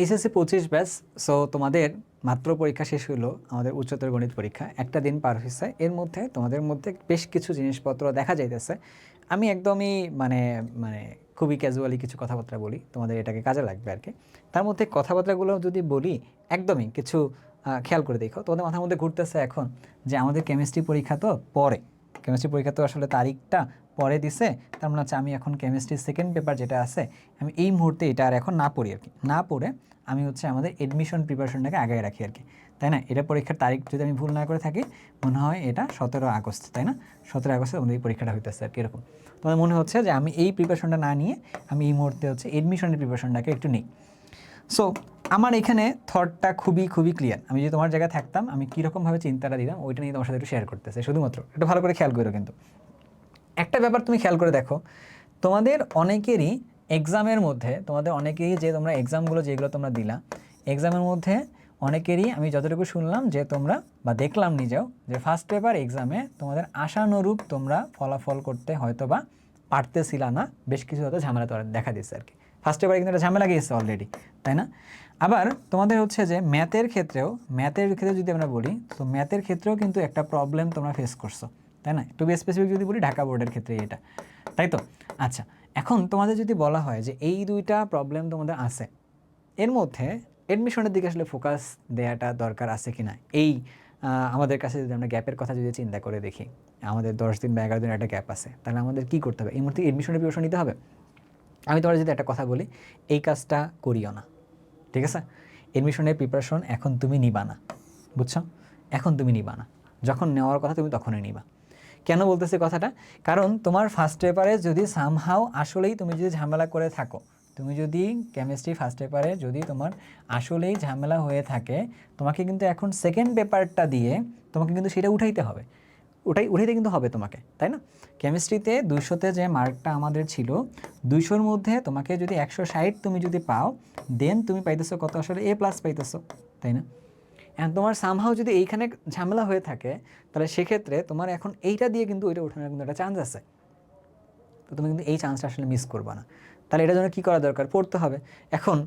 SSC 25 batch. So তোমাদের মাত্র পরীক্ষা শেষ হলো, আমাদের উচ্চতর গণিত পরীক্ষা একটা দিন পার হয়েছে। এর মধ্যে তোমাদের মধ্যে বেশ কিছু জিনিসপত্র দেখা যাইতেছে। আমি একদমই মানে মানে খুবই ক্যাজুয়ালি কিছু কথাবার্তা বলি, তোমাদের এটাকে কাজে লাগবে আর কি। তার মধ্যে কথাবার্তাগুলো যদি বলি একদমই কিছু খেয়াল করে দেখো, তোমাদের মাথার মধ্যে ঘুরতেছে এখন যে আমাদের কেমিস্ট্রি পরীক্ষা তো পরে, কেমিস্ট্রি পরীক্ষা তো আসলে তারিখটা পরে দিছে। তার মানে হচ্ছে আমি এখন কেমিস্ট্রির সেকেন্ড পেপার যেটা আছে আমি এই মুহূর্তে এটা আর এখন না পড়ি আর কি, না পড়ে আমি হচ্ছে আমাদের এডমিশন প্রিপারেশনটাকে আগায় রাখি আর কি, তাই না? এটা পরীক্ষার তারিখ যদি আমি ভুল না করে থাকি, মনে হয় এটা 17 আগস্ট, তাই না? 17 আগস্টে আমাদের এই পরীক্ষাটা হইতেছে আর কি। এরকম তোমাদের মনে হচ্ছে যে আমি এই প্রিপারেশনটা না নিয়ে আমি এই মুহূর্তে হচ্ছে এডমিশনের প্রিপারেশনটাকে একটু নিই। সো আমার এখানে থটটা খুবই খুবই ক্লিয়ার। আমি যদি তোমার জায়গায় থাকতাম আমি কীরকমভাবে চিন্তাটা দিলাম ওইটা নিয়ে তোমার সাথে একটু শেয়ার করতেছে, শুধুমাত্র একটু ভালো করে খেয়াল করো। কিন্তু একটা ব্যাপার তুমি খেয়াল করে দেখো, তোমাদের অনেকেরই এক্সামের মধ্যে, তোমাদের অনেকেরই যে তোমরা এক্সামগুলো যেগুলো তোমরা দিলা, এক্সামের মধ্যে অনেকেরই আমি যতটুকু শুনলাম যে তোমরা বা দেখলাম নিজেও যে ফার্স্ট পেপার এক্সামে তোমাদের আশানুরূপ তোমরা ফলাফল করতে হয়তো বা পারতেছিলা না, বেশ কিছু হয়তো ঝামেলা তোমার দেখা দিচ্ছে আর কি। ফার্স্ট পেপারে কিন্তু একটা ঝামেলা গিয়েছে অলরেডি, তাই না? আবার তোমাদের হচ্ছে যে ম্যাথের ক্ষেত্রে যদি আমরা বলি, তো ম্যাথের ক্ষেত্রেও কিন্তু একটা প্রবলেম তোমরা ফেস করছো, তাই না? একটু স্পেসিফিক যদি বলি ঢাকা বোর্ডের ক্ষেত্রে এটা, তাই তো? আচ্ছা, এখন তোমাদের যদি বলা হয় যে এই দুইটা প্রবলেম তোমাদের আছে, এর মধ্যে এডমিশনের দিকে আসলে ফোকাস দেওয়াটা দরকার আছে কি না, এই আমাদের কাছে যদি আমরা গ্যাপের কথা যদি চিন্তা করে দেখি, আমাদের 10 দিন বা 11 দিন একটা গ্যাপ আছে, তাহলে আমাদের কী করতে হবে? এই মুহূর্তে এডমিশনের প্রিপারেশন নিতে হবে। আমি তোমার যদি একটা কথা বলি, এই কাজটা করিও না, ঠিক আছে? এডমিশনের প্রিপারেশন এখন তুমি নিবা না, বুঝছো? এখন তুমি নিবা না, যখন নেওয়ার কথা তুমি তখনই নিবা। কেন বলতেছি কথাটা? কারণ তোমার ফার্স্ট পেপারে যদি সামহাও আসলেই তুমি যদি ঝামেলা করে থাকো, তুমি যদি কেমিস্ট্রি ফার্স্ট পেপারে যদি তোমার আসলেই ঝামেলা হয়ে থাকে, তোমাকে কিন্তু এখন সেকেন্ড পেপারটা দিয়ে তোমাকে কিন্তু সেটা উঠাইতে হবে, উঠাইতে কিন্তু হবে তোমাকে, তাই না? কেমিস্ট্রিতে 200-তে যে মার্কটা আমাদের ছিল, 200-র মধ্যে তোমাকে যদি 160 তুমি যদি পাও, দেন তুমি পাইতেছো কত? আসলে A+ পাইতেছো, তাই না? এখন তোমার সামহাও যদি এইখানে ঝামেলা হয়ে থাকে, তাহলে সেক্ষেত্রে তোমার এখন এইটা দিয়ে কিন্তু ওইটা ওঠানোর কিন্তু একটা চান্স আছে। তো তুমি কিন্তু এই চান্সটা আসলে মিস করবা না। তাহলে এটার জন্য কী করা দরকার? পড়তে হবে। এখন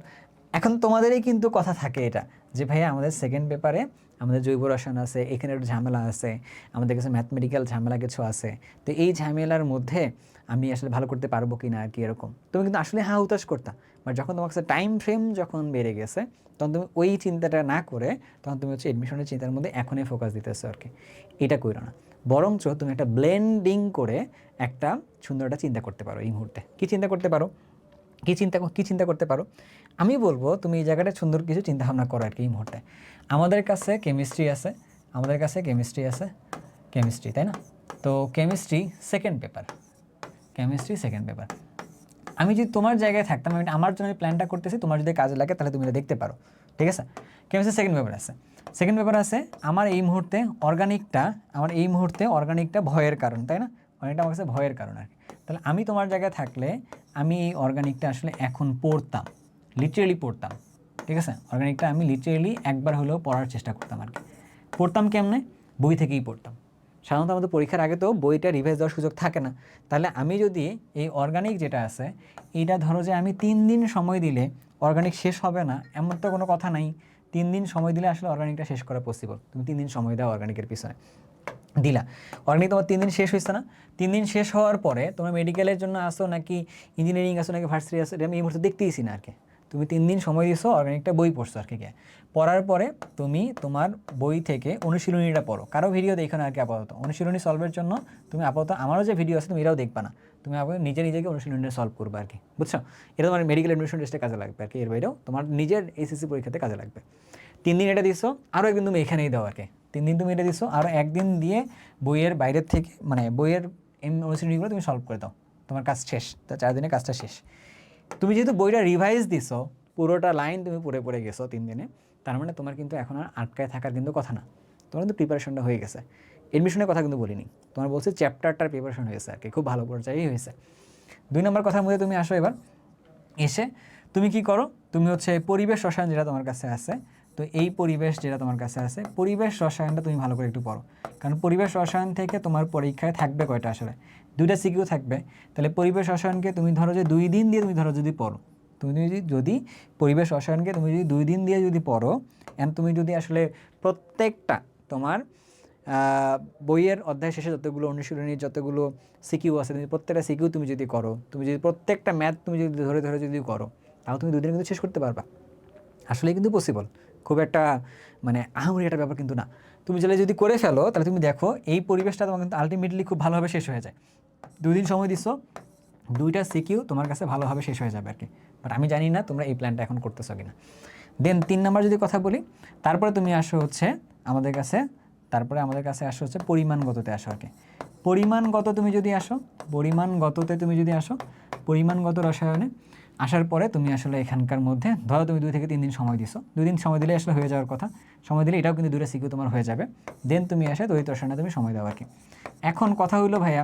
এখন তোমাদেরই কিন্তু কথা থাকে এটা যে ভাইয়া আমাদের সেকেন্ড পেপারে আমাদের জৈব রসায়ন আছে, এখানে একটু ঝামেলা আছে, আমাদের কাছে ম্যাথমেটিক্যাল ঝামেলা কিছু আছে, তো এই ঝামেলার মধ্যে আমি আসলে ভালো করতে পারবো কি না আর কি, এরকম তুমি কিন্তু আসলে হ্যাঁ হুতাশ করতা। বাট যখন তোমার কাছে টাইম ফ্রেম যখন বেড়ে গেছে, তখন তুমি ওই চিন্তাটা না করে তখন তুমি হচ্ছে এডমিশনের চিন্তার মধ্যে এখনই ফোকাস দিতেছো আর কি। এটা করো না, বরঞ্চ তুমি একটা ব্লেন্ডিং করে একটা সুন্দর একটা চিন্তা করতে পারো এই মুহূর্তে। কী চিন্তা করতে পারো? কী চিন্তা করতে পারো? আমি বলবো তুমি এই জায়গাটা সুন্দর কিছু চিন্তাভাবনা করো আর কি এই মুহূর্তে। আমাদের কাছে কেমিস্ট্রি আছে, কেমিস্ট্রি, তাই না? তো কেমিস্ট্রি সেকেন্ড পেপার, আমি যদি তোমার জায়গায় থাকতাম, আমি আমার জন্য প্ল্যানটা করতেছি, তোমার যদি কাজে লাগে তাহলে তুমি এটা দেখতে পারো, ঠিক আছে? কেমিস্ট্রি সেকেন্ড পেপার আছে। আমার এই মুহূর্তে অর্গানিকটা ভয়ের কারণ, তাই না? অর্গানিকটা আমার কাছে ভয়ের কারণ আর কি। তাহলে আমি তোমার জায়গায় থাকলে আমি এই অর্গানিকটা আসলে এখন পড়তাম, লিটারেলি পড়তাম, ঠিক আছে? অর্গানিকটা আমি লিটারেলি একবার হলেও পড়ার চেষ্টা করতাম আর কি। পড়তাম কেমনে? বই থেকেই পড়তাম। সাধারণত আমাদের পরীক্ষার আগে তো বইটা রিভাইজ দেওয়ার সুযোগ থাকে না। তাহলে আমি যদি এই অর্গানিক যেটা আছে, এইটা ধরো যে আমি 3 দিন সময় দিলে অর্গানিক শেষ হবে না এমন তো কোনো কথা নাই। 3 দিন সময় দিলে আসলে অর্গানিকটা শেষ করা পসিবল। তুমি 3 দিন সময় দাও অর্গানিকের পিছনে, দিলা, অর্গানিক তোমার 3 দিন শেষ হয়েছে না? 3 দিন শেষ হওয়ার পরে তোমরা মেডিকেলের জন্য আসো নাকি ইঞ্জিনিয়ারিং আসো নাকি ভার্সিটি আসো, এটা আমি এই মুহূর্তে দেখতেইছি না আর কি। তুমি 3 দিন সময় দিছো, অর্গানিকটা বই পড়ছো আর কি। পড়ার পরে তুমি তোমার বই থেকে অনুশীলনীটা পড়ো, কারো ভিডিও দেখো না আর কি। আপাতত অনুশীলনী সলভের জন্য তুমি আপাতত আমারও যে ভিডিও আছে তুমি এটাও দেখবা না, তুমি আপাতত নিজেকে অনুশীলনীটা সলভ করবে আর কি, বুঝছো? এটা তোমার মেডিকেল অ্যাডমিশন টেস্টে কাজে লাগবে আর কি, এর বাইরেও তোমার নিজের এসএসসি পরীক্ষাতে কাজে লাগবে। 3 দিন এটা দিছো, আরও একদিন তুমি এখানেই দাও আর কি। 3 দিন তুমি এটা দিছো, আরও একদিন দিয়ে বইয়ের বাইরের থেকে মানে বইয়ের অনুশীলনীগুলো তুমি সলভ করে দাও, তোমার কাজ শেষ। তা 4 দিনে কাজটা শেষ। তুমি যেহেতু বইটা রিভাইজ দিছো, পুরোটা লাইন তুমি পড়ে গেছো 3 দিনে, তার মানে তোমার কিন্তু এখন আর আটকায় থাকার কিন্তু কথা না, তোমার কিন্তু প্রিপারেশনটা হয়ে গেছে। এডমিশনের কথা কিন্তু বলিনি, তোমার বলছে চ্যাপ্টারটার প্রিপারেশন হয়েছে আর কি, খুব ভালো পর্যায়েই হয়েছে। 2 নম্বর কথার মধ্যে তুমি আসো এবার। এসে তুমি কি করো? তুমি হচ্ছে পরিবেশ রসায়ন যেটা তোমার কাছে আছে, তো এই পরিবেশ যেটা তোমার কাছে আছে, পরিবেশ রসায়নটা তুমি ভালো করে একটু পড়ো। কারণ পরিবেশ রসায়ন থেকে তোমার পরীক্ষায় থাকবে কয়টা? আসলে 2টা সিকিউ থাকবে। তাহলে পরিবেশ রসায়নকে তুমি ধরো যে 2 দিন দিয়ে তুমি ধরো যদি পড়ো, তুমি যদি পরিবেশ রসায়নকে তুমি যদি 2 দিন দিয়ে যদি পড়ো, অ্যান্ড তুমি যদি আসলে প্রত্যেকটা তোমার বইয়ের অধ্যায় শেষে যতগুলো অনুশীলনী, যতগুলো সিকিউ আছে, তুমি প্রত্যেকটা সিকিউ তুমি যদি করো, তুমি যদি প্রত্যেকটা ম্যাথ তুমি যদি ধরে ধরে যদি করো, তাও তুমি 2 দিনে কিন্তু শেষ করতে পারবা। আসলে কিন্তু পসিবল, খুব একটা মানে আহামরি একটা ব্যাপার কিন্তু না। তুমি যদি করে ফেলো, তাহলে তুমি দেখো এই পরিবেশটা তোমার কিন্তু আলটিমেটলি খুব ভালোভাবে শেষ হয়ে যায়। 2 দিন সময় দিছো, 2টা সিকিউ তোমার কাছে ভালোভাবে শেষ হয়ে যাবে আর কি। বাট আমি জানি না তোমরা এই প্ল্যানটা এখন করতেছো কিনা। দেন 3 নাম্বার যদি কথা বলি, তারপরে তুমি আসো হচ্ছে আমাদের কাছে, আসো হচ্ছে পরিমাণগততে আসো আর কি। পরিমাণগত তুমি যদি আসো, পরিমাণগততে তুমি যদি আসো, পরিমাণগত রসায়নে আসার পরে তুমি আসলে এখানকার মধ্যে ধরো তুমি 2 থেকে 3 দিন সময় দিছো, 2 দিন সময় দিলে আসলে হয়ে যাওয়ার কথা, সময় দিলে এটাও কিন্তু 2টা সিকিউ তোমার হয়ে যাবে। দেন তুমি আসে তড়িৎ রসায়নে তুমি সময় দাও আর কি। এখন কথা হলো ভাইয়া,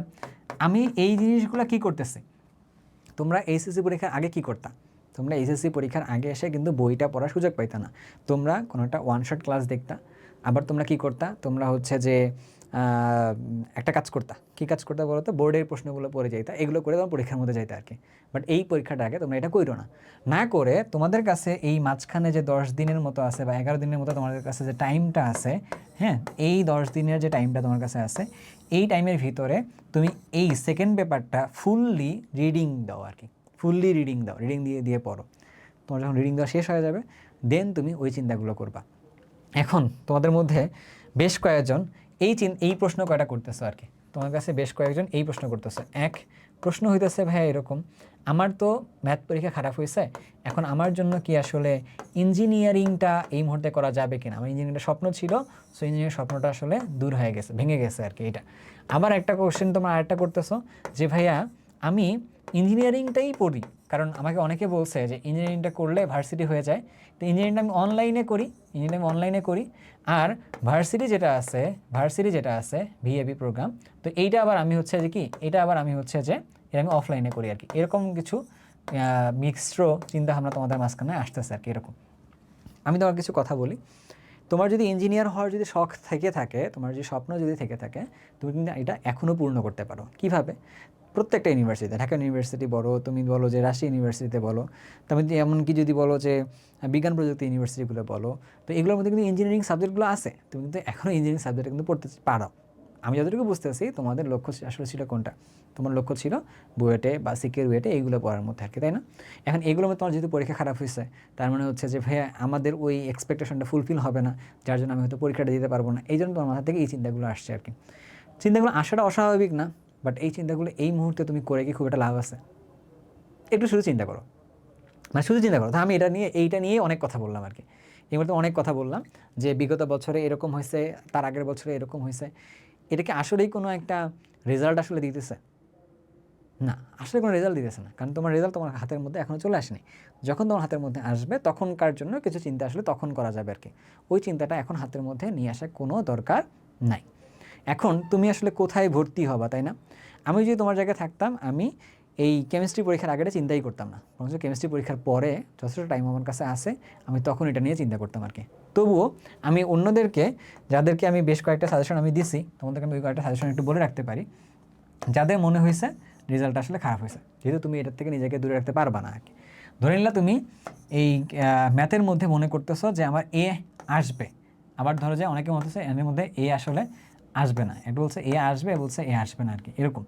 আমি এই জিনিসগুলো কি করতেছি, তোমরা এইচএসসি পরীক্ষার আগে কি করতা? তোমরা এইচএসসি পরীক্ষার আগে এসে কিন্তু বইটা পড়ার সুযোগ পাইতা না, তোমরা কোনো একটা ওয়ান শট ক্লাস দেখতা। আবার তোমরা কি করতা, তোমরা হচ্ছে যে একটা কাজ করতা, কী কাজ করতে বলো তো, বোর্ডের প্রশ্নগুলো পড়ে যাইতা, এগুলো করে তোমার পরীক্ষার মধ্যে যাইতা আর কি। বাট এই পরীক্ষাটা আগে তোমরা এটা করো না, না করে তোমাদের কাছে এই মাঝখানে যে 10 দিনের মতো আছে বা 11 দিনের মতো তোমাদের কাছে যে টাইমটা আছে, হ্যাঁ, এই 10 দিনের যে টাইমটা তোমার কাছে আছে, এই টাইমের ভিতরে তুমি এই সেকেন্ড পেপারটা ফুললি রিডিং দাও আর কি, ফুললি রিডিং দাও, রিডিং দিয়ে পড়ো। তোমার যখন রিডিং দেওয়া শেষ হয়ে যাবে, দেন তুমি ওই চিন্তাগুলো করবা। এখন তোমাদের মধ্যে বেশ কয়েকজন এই প্রশ্ন কয়টা করতেছে আর কি, তোমার কাছে বেশ কয়েকজন এই প্রশ্ন করতেছে। এক প্রশ্ন হইতেছে ভাইয়া এরকম, আমার তো ম্যাথ পরীক্ষা খারাপ হয়েছে, এখন আমার জন্য কি আসলে ইঞ্জিনিয়ারিংটা এই মুহূর্তে করা যাবে কিনা? আমার ইঞ্জিনিয়ারিংটা স্বপ্ন ছিল, সো ইঞ্জিনিয়ারিং স্বপ্নটা আসলে দূর হয়ে গেছে, ভেঙে গেছে আর কি। এটা আবার একটা কোশ্চেন তোমরা আরেকটা করতেছো যে ভাইয়া আমি ইঞ্জিনিয়ারিংটাই পড়ি, কারণ আমাকে অনেকে বলছে যে ইঞ্জিনিয়ারিংটা করলে ভার্সিটি হয়ে যায়, তো ইঞ্জিনিয়ারিংটা আমি অনলাইনে করি, আর ভার্সিটি যেটা আছে ভিএবি প্রোগ্রাম, তো এইটা আবার আমি হচ্ছে যে এটা আমি অফলাইনে করি আর কি। এরকম কিছু মিক্সড চিন্তাভাবনা তোমাদের মাঝখানে আসতেছে আর কি। এরকম আমি তোমার কিছু কথা বলি, তোমার যদি ইঞ্জিনিয়ার হওয়ার যদি শখ থেকে থাকে, তোমার যদি স্বপ্ন যদি থেকে থাকে, তুমি কিন্তু এটা এখনও পূর্ণ করতে পারো। কীভাবে? প্রত্যেকটা ইউনিভার্সিটিতে, ঢাকা ইউনিভার্সিটি বলো, তুমি বলো যে রাজশাহী ইউনিভার্সিটিতে বলো, তুমি এমনকি যদি বলো যে বিজ্ঞান প্রযুক্তি ইউনিভার্সিটিগুলো বলো, তো এগুলোর মধ্যে কিন্তু ইঞ্জিনিয়ারিং সাবজেক্টগুলো আছে, তুমি কিন্তু এখনও ইঞ্জিনিয়ারিং সাবজেক্টে কিন্তু পড়তে পারো। আমি যতটুকু বুঝতেছি তোমাদের লক্ষ্য আসলে ছিল কোনটা, তোমার লক্ষ্য ছিল বুয়েটে বা সিকের ওয়েটে এইগুলো পড়ার মধ্যে আর কি, তাই না? এখন এগুলোর মধ্যে তোমার যেহেতু পরীক্ষা খারাপ হয়েছে, তার মানে হচ্ছে যে ভাইয়া আমাদের ওই এক্সপেকটেশনটা ফুলফিল হবে না, যার জন্য আমি হয়তো পরীক্ষাটা দিতে পারবো না, এই জন্য তোমার মাথা থেকে এই চিন্তাগুলো আসছে আর কি। চিন্তাগুলো আসাটা অস্বাভাবিক না, বাট এই চিন্তাগুলো এই মুহূর্তে তুমি করে কি খুব একটা লাভ আছে? একটু শুধু চিন্তা করো, তো আমি এইটা নিয়ে অনেক কথা বললাম আর কি। এই মুহূর্তে অনেক কথা বললাম যে বিগত বছরে এরকম হয়েছে, তার আগের বছরে এরকম হয়েছে, এটাকে আসলেই কোনো একটা রেজাল্ট আসলে দিতেছে না, আসলে কোনো রেজাল্ট দিতেছে না, কারণ তোমার রেজাল্ট তোমার হাতের মধ্যে এখনও চলে আসেনি। যখন তোমার হাতের মধ্যে আসবে তখনকার জন্য কিছু চিন্তা আসলে তখন করা যাবে আর কি। ওই চিন্তাটা এখন হাতের মধ্যে নিয়ে আসার কোনো দরকার নাই। এখন তুমি আসলে কোথায় ভর্তি হবা, তাই না? আমি যদি তোমার জায়গায় থাকতাম, আমি এই কেমিস্ট্রি পরীক্ষার আগেটা চিন্তাই করতাম না, বরঞ্চ কেমিস্ট্রি পরীক্ষার পরে যথেষ্ট টাইম আমার কাছে আসে, আমি তখন এটা নিয়ে চিন্তা করতাম আর কি। তবুও আমি অন্যদেরকে, যাদেরকে আমি বেশ কয়েকটা সাজেশন আমি দিছি, তোমাদেরকে আমি ওই কয়েকটা সাজেশন একটু বলে রাখতে পারি, যাদের মনে হয়েছে রেজাল্ট আসলে খারাপ হয়েছে, যেহেতু তুমি এটার থেকে নিজেকে দূরে রাখতে পারবা না আর কি। ধরে নিলা তুমি এই ম্যাথের মধ্যে মনে করতেছো যে আমার এ আসবে, আবার ধরো যে অনেকে বলতেছে এর মধ্যে এ আসলে আসবে না, একটু বলছে এ আসবে, বলছে এ আসবে না আর কি, এরকম।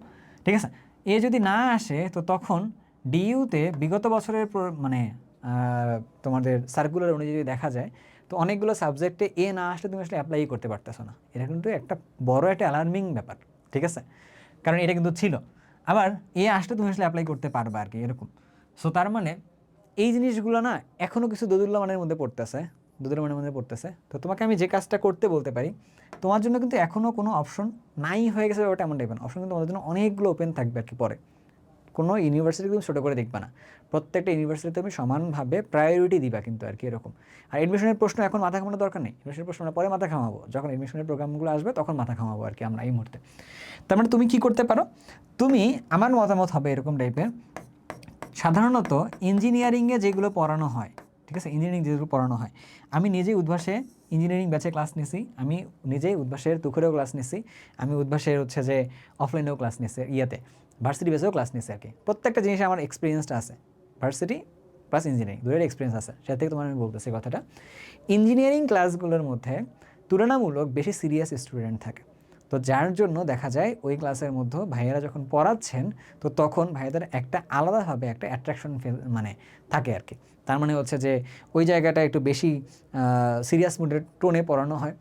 ঠিক আছে, এ যদি না আসে তো তখন ডিইউতে বিগত বছরের মানে তোমাদের সার্কুলার অনুযায়ী যদি দেখা যায়, তো অনেকগুলো সাবজেক্টে এ না আসলে তুমি আসলে অ্যাপ্লাই করতে পারতেছো না। এটা কিন্তু একটা বড় একটা অ্যালার্মিং ব্যাপার, ঠিক আছে, কারণ এটা কিন্তু ছিল। আবার এ আসলে তুমি আসলে অ্যাপ্লাই করতে পারবা আর কি, এরকম। সো তার মানে এই জিনিসগুলো না এখনও কিছু দোদুল্যমানের মধ্যে পড়তেছে, তো তোমাকে আমি যে কাজটা করতে বলতে পারি, তোমার জন্য কিন্তু এখনও কোনো অপশন নাই হয়ে গেছে ব্যাপারটা এমন টাইপের, অপশন কিন্তু তোমাদের জন্য অনেকগুলো ওপেন থাকবে আর কি। পরে কোনো ইউনিভার্সিটি তুমি ছোটো করে দেখবা না, প্রত্যেকটা ইউনিভার্সিটি তুমি সমানভাবে প্রায়োরিটি দিবা কিন্তু আর কি, এরকম। আর এডমিশনের প্রশ্ন এখন মাথা ঘামানোর দরকার নেই, এডমিশনের প্রশ্ন আমরা পরে মাথা ঘামাবো, যখন এডমিশনের প্রোগ্রামগুলো আসবে তখন মাথা ঘামাবো আর কি আমরা এই মুহূর্তে। তার মানে তুমি কী করতে পারো, তুমি, আমার মতামত হবে এরকম টাইপের, সাধারণত ইঞ্জিনিয়ারিংয়ে যেগুলো পড়ানো হয়, ঠিক আছে, ইঞ্জিনিয়ারিং যেগুলো পড়ানো হয়, আমি নিজেই উদ্ভাসে ইঞ্জিনিয়ারিং ব্যাচে ক্লাস নিছি, আমি নিজেই উদ্ভাসের তুখরেও ক্লাস নিছি, আমি উদ্ভাসের হচ্ছে যে অফলাইনেও ক্লাস নিছি, ভার্সিটি বেসেও ক্লাস নিছি আর কি। প্রত্যেকটা জিনিসে আমার এক্সপিরিয়েন্সটা আছে, ভার্সিটি প্লাস ইঞ্জিনিয়ারিং দুটোর এক্সপিরিয়েন্স আছে, সেটা থেকে তোমার আমি বলতেছি কথাটা। ইঞ্জিনিয়ারিং ক্লাসগুলোর মধ্যে তুলনামূলক বেশি সিরিয়াস স্টুডেন্ট থাকে, তো যার জন্য দেখা যায় ওই ক্লাসের মধ্যে ভাইয়েরা যখন পড়াচ্ছেন তো তখন ভাইয়াদের একটা আলাদাভাবে একটা অ্যাট্রাকশন ফিল মানে থাকে আর কি। তার মানে হচ্ছে যে ওই জায়গাটা একটু বেশি সিরিয়াস মুডের টোনে পড়ানো হয়।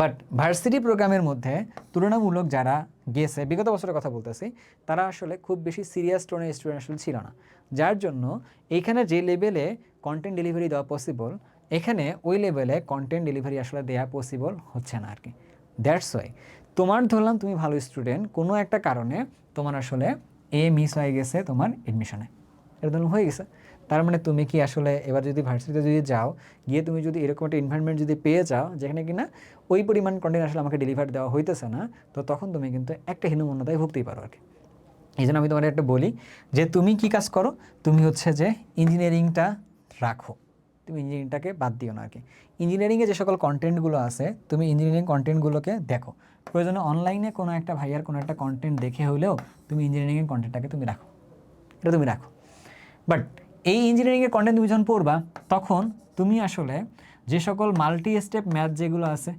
বাট ভার্সিটি প্রোগ্রামের মধ্যে তুলনামূলক যারা গেছে, বিগত বছরের কথা বলতেছি, তারা আসলে খুব বেশি সিরিয়াস টোনের স্টুডেন্ট আসলে ছিল না, যার জন্য এইখানে যে লেভেলে কন্টেন্ট ডেলিভারি দেওয়া পসিবল, এখানে ওই লেভেলে কন্টেন্ট ডেলিভারি আসলে দেওয়া পসিবল হচ্ছে না আর কি। দ্যাটস ওয়াই তোমার ধরলাম তুমি ভালো স্টুডেন্ট, কোনো একটা কারণে তোমার আসলে মিস হয়ে গেছে তোমার এডমিশনে, এটা ধরুন হয়ে গেছে, তার মানে তুমি কি আসলে এবার যদি ভার্সিটিতে যদি যাও, গিয়ে তুমি যদি এরকম একটা এনভায়রনমেন্ট যদি পেয়ে যাও যেখানে কিনা ওই পরিমাণ কন্টেন্ট আসলে আমাকে ডেলিভার দেওয়া হইতেছে না, তো তখন তুমি কিন্তু একটা হীনমন্যতায় ভুগতেই পারো আর কি। এই জন্য আমি তোমার একটা বলি যে তুমি কি কাজ করো, তুমি হচ্ছে যে ইঞ্জিনিয়ারিংটা রাখো, তুমি ইঞ্জিনিয়ারিংটাকে বাদ দিও না আর কি। ইঞ্জিনিয়ারিংয়ে যে সকল কন্টেন্টগুলো আছে তুমি ইঞ্জিনিয়ারিং কন্টেন্টগুলোকে দেখো, প্রয়োজনে অনলাইনে কোনো একটা ভাইয়ার কোনো একটা কন্টেন্ট দেখে হলেও তুমি ইঞ্জিনিয়ারিংয়ের কন্টেন্টটাকে তুমি রাখো, এটা তুমি রাখো। বাট এই ইঞ্জিনিয়ারিংয়ের কন্টেন্ট তুমি যখন পড়বা তখন তুমি আসলে যে সকল মাল্টি স্টেপ ম্যাথ যেগুলো আছে,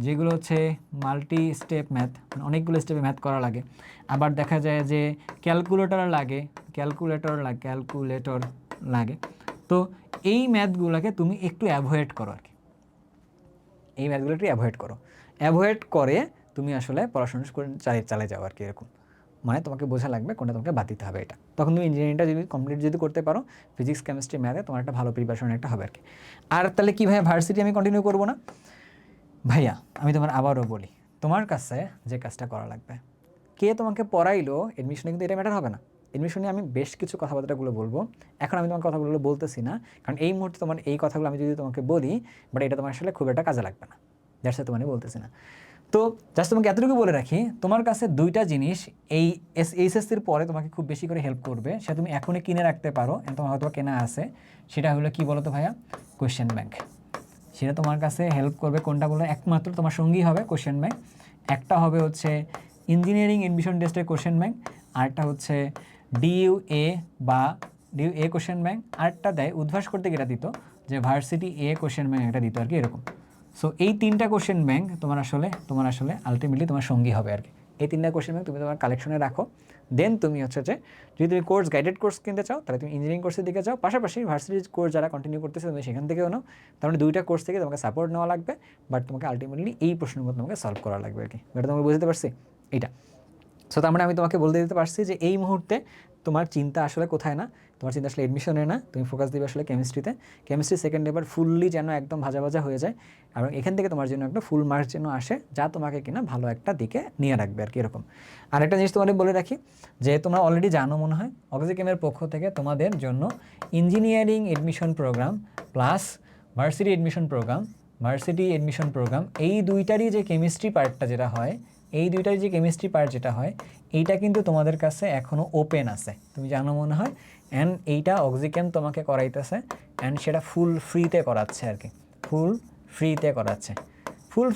যেগুলো হচ্ছে মাল্টি স্টেপ ম্যাথ, মানে অনেকগুলো স্টেপে ম্যাথ করা লাগে, আবার দেখা যায় যে ক্যালকুলেটর লাগে, তো এই ম্যাথগুলোকে তুমি একটু অ্যাভয়েড করো আর কি, এই ম্যাথগুলো একটু অ্যাভয়েড করে তুমি আসলে পড়াশোনা চালিয়ে যাও আর কি। এরকম মানে তোমাকে বোঝা লাগবে কোনটা তোমাকে বাদ দিতে হবে, এটা তখন তুমি ইঞ্জিনিয়ারিংটা যদি কমপ্লিট যদি করতে পারো, ফিজিক্স কেমিস্ট্রি ম্যাথে তোমার একটা ভালো প্রিপারেশন একটা হবে আর কি। আর তাহলে কী ভাইয়া ভার্সিটি আমি কন্টিনিউ করবো না? ভাইয়া আমি তোমার আবারও বলি, তোমার কাছে যে কাজটা করা লাগবে, কে তোমাকে পড়াইলো এডমিশনে কিন্তু এটা ম্যাটার হবে না। এডমিশনে আমি বেশ কিছু কথাবার্তাগুলো বলবো, এখন আমি তোমার কথাগুলো বলতেছি না, কারণ এই মুহূর্তে তোমার এই কথাগুলো আমি যদি তোমাকে বলি, বাট এটা তোমার আসলে খুব একটা কাজে লাগবে না, যার সাথে তোমাকে বলতেছি না। তো জাস্ট তোমাকে এতটুকু বলে রাখি, তোমার কাছে দুইটা জিনিস এই এইচএসসির পরে তোমাকে খুব বেশি করে হেল্প করবে, সেটা তুমি এখনই কিনে রাখতে পারো, তোমার হয়তো কেনা আছে, সেটা হলো কি বলো তো ভাইয়া, কোয়েশ্চেন ব্যাংক। সেটা তোমার কাছে হেল্প করবে, কোনটা বলো, একমাত্র তোমার সঙ্গী হবে কোয়েশ্চেন ব্যাংক। একটা হবে হচ্ছে ইঞ্জিনিয়ারিং এডমিশন টেস্টের কোয়েশ্চেন ব্যাংক, আরেকটা হচ্ছে ডিইউএ বা ডিইউএ কোয়েশ্চেন ব্যাংক, আরেকটা দেয় উদ্ভাস করতে গেটা দিত যে ভার্সিটি কোয়েশ্চেন ব্যাংক একটা দিত আর কি এরকম। সো এই তিনটা কোয়েশ্চেন ব্যাংক তোমার আসলে আলটিমেটলি তোমার সঙ্গী হবে আর কি। এই তিনটা কোয়েশ্চেন ব্যাংক তুমি তোমার কালেকশনে রাখো, দেন তুমি হচ্ছে যে যদি তুমি গাইডেড কোর্স কিনতে চাও তাহলে তুমি ইঞ্জিনিয়ারিং কোর্সের দিকে যাও, পাশাপাশি ভার্সিটির কোর্স যারা কন্টিনিউ করতেছে তুমি সেখান থেকেও নাও, তার মানে দুইটা কোর্স থেকে তোমাকে সাপোর্ট নেওয়া লাগবে, বাট তোমাকে আলটিমেটলি এই প্রশ্নগুলো তোমাকে সলভ করা লাগবে আর কি। এটা তোমাকে বুঝতে পারছি এইটা। সো তার মানে আমি তোমাকে বলতে দিতে পারছি যে এই মুহূর্তে তোমার চিন্তা আসলে কোথায় না, তোমার চিন্তা আসলে এডমিশনে না, তুমি ফোকাস দিবে আসলে কেমিস্ট্রিতে। কেমিস্ট্রি সেকেন্ড এবার ফুললি যেন একদম ভাজা ভাজা হয়ে যায়, এবং এখান থেকে তোমার জন্য একটা ফুল মার্কস যেন আসে, যা তোমাকে কিনা ভালো একটা দিকে নিয়ে রাখবে আর কি এরকম। আর একটা জিনিস তোমাদের বলে রাখি, যে তোমরা অলরেডি জানো মনে হয়, অক্সিকেমের পক্ষ থেকে তোমাদের জন্য engineering admission program plus varsity admission program এই দুইটারই যে কেমিস্ট্রি পার্টটা যেটা হয়, যেটা হয় এইটা কিন্তু তোমাদের কাছে এখনও ওপেন আছে, তুমি জানো মনে হয়। অ্যান্ড এইটা অক্সিকেম তোমাকে করাইতেছে, অ্যান্ড সেটা ফুল ফ্রিতে করাচ্ছে আর কি, ফুল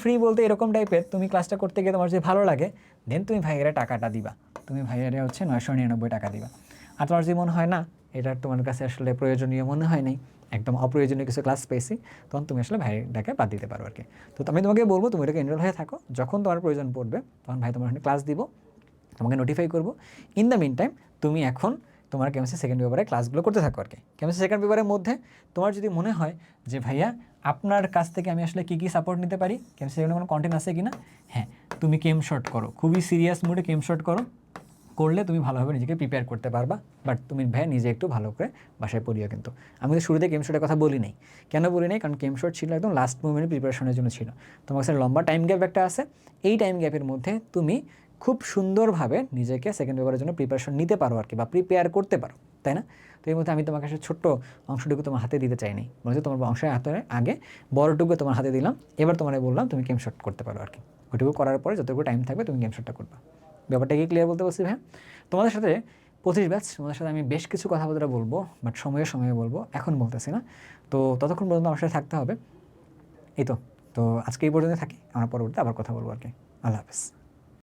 ফ্রি বলতে এরকম টাইপের, তুমি ক্লাসটা করতে গিয়ে তোমার যদি ভালো লাগে দেন তুমি ভাইয়েরা টাকাটা দিবা, তুমি ভাইয়েরা হচ্ছে 999 টাকা দিবা। আর তোমার যদি মনে হয় না এটা তোমার কাছে আসলে প্রয়োজনীয় মনে হয় নাই, একদম অপ্রয়োজনীয় কিছু ক্লাস পেয়েছি, তখন তুমি আসলে ভাইটাকে বাদ দিতে পারো আর কি। তো আমি তোমাকে বলবো তুমি এটাকে এনরোল হয়ে থাকো, যখন তোমার প্রয়োজন পড়বে তখন ভাই তোমার ক্লাস দিব, তোমাকে নোটিফাই করবো। ইন দ্য মিন টাইম তুমি এখন তোমার কেমিস্ট্রি সেকেন্ড পেপারে ক্লাসগুলো করতে থাকো আর কি। কেমিস্ট্রি সেকেন্ড পেপারের মধ্যে তোমার যদি মনে হয় যে ভাইয়া আপনার কাছ থেকে আমি আসলে কী সাপোর্ট নিতে পারি, কেমিস্ট্রি সেকেন্ডে কোনো কন্টেন্ট আছে কি না, হ্যাঁ তুমি কেম শর্ট করো, খুবই সিরিয়াস মুডে কেম শর্ট করলে তুমি ভালোভাবে নিজেকে প্রিপেয়ার করতে পারবা। বাট তুমি ভাই নিজে একটু ভালো করে বাসায় পড়িও। কিন্তু আমি তো শুরুতে কেম শর্টের কথা বলি নাই, কেন বলি নাই, কারণ কেম শর্ট ছিল একদম লাস্ট মোমেন্টে প্রিপারেশনের জন্য ছিল, তোমার কাছে লম্বা টাইম গ্যাপ একটা আছে, এই টাইম গ্যাপের মধ্যে তুমি খুব সুন্দরভাবে নিজেকে সেকেন্ড পেপারের জন্য প্রিপারেশন নিতে পারো আর কি, বা প্রিপেয়ার করতে পারো, তাই না? তো এর মধ্যে আমি তোমাকে একটা ছোট্ট অংশটুকু তোমার হাতে দিতে চাইনি, বলছি তোমার অংশের হাতে আগে বড়টুকু তোমার হাতে দিলাম, এবার তোমার বললাম তুমি গেম শট করতে পারো আর কি। ওইটুকু করার পরে যতটুকু টাইম থাকবে তুমি গেম শটটা করবা। ব্যাপারটা কি ক্লিয়ার বলতে পারছি ভাই? তোমাদের সাথে 25 ব্যাচ, তোমাদের সাথে আমি বেশ কিছু কথাবার্তা বলবো, বাট সময়ে বলবো, এখন বলতেছি না। তো ততক্ষণ পর্যন্ত আমার সাথে থাকতে হবে। এই তো আজকে এই পর্যন্ত থাকি, আমরা পরবর্তীতে আবার কথা বলবো আর কি। আল্লাহ হাফেজ।